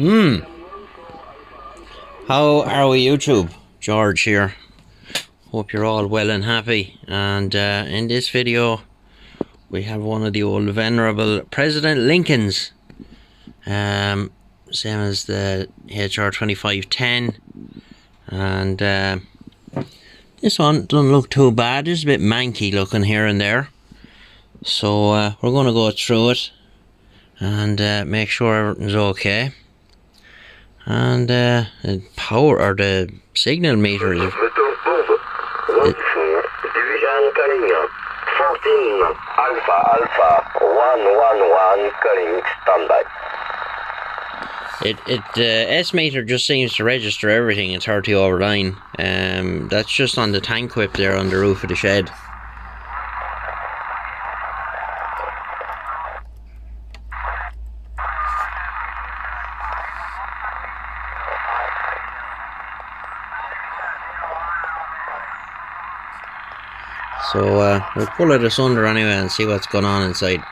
How are we, YouTube? George here. Hope you're all well and happy. And in this video, we have one of the old venerable President Lincolns. Same as the HR 2510. And this one doesn't look too bad. It's a bit manky looking here and there. So we're going to go through it and make sure everything's okay. And the power or the signal meter is the S meter just seems to register everything at 30 over 9. That's just on the tank whip there on the roof of the shed. So we'll pull it asunder anyway and see what's going on inside.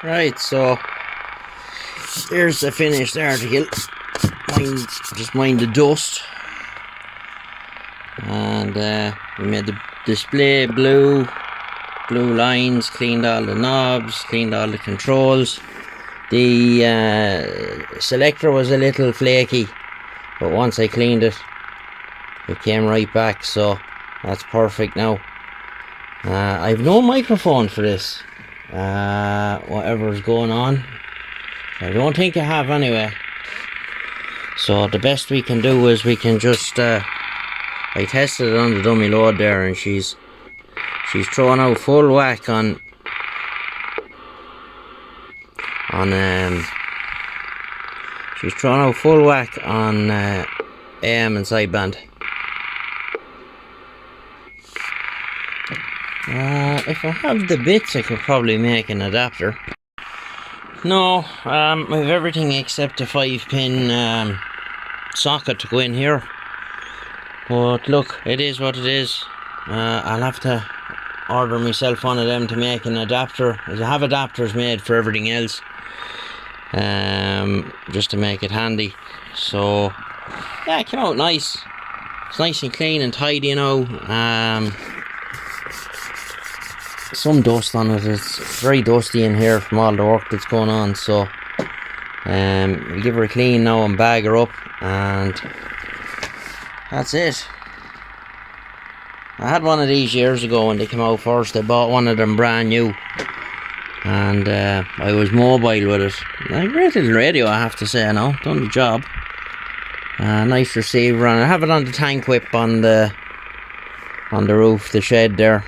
Right, so here's the finished article. Just mind the dust. And we made the display blue lines, cleaned all the knobs, cleaned all the controls. The selector was a little flaky, but once I cleaned it, it came right back, so that's perfect now. I have no microphone for this, whatever's going on. I don't think I have anyway. So the best we can do is we can just, I tested it on the dummy load there, and she's throwing out full whack on she's throwing out full whack on AM and sideband. If I have the bits, I could probably make an adapter. No, we have everything except a 5-pin socket to go in here. But look, it is what it is. I'll have to order myself one of them to make an adapter. I have adapters made for everything else, just to make it handy. So yeah, it came out nice. It's nice and clean and tidy, you know. Some dust on it. It's very dusty in here from all the work that's going on, so we'll give her a clean now and bag her up, and that's it. I had one of these years ago when they came out first. I bought one of them brand new, and I was mobile with it. A great little radio, I have to say. Now done the job. Nice receiver, and I have it on the tank whip on the roof, the shed there.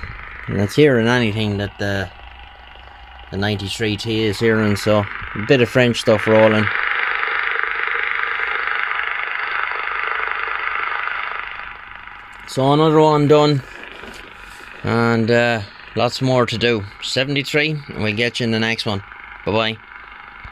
And it's hearing anything that the 93T is hearing, so a bit of French stuff rolling. So another one done, and lots more to do. 73, and we'll get you in the next one. Bye bye.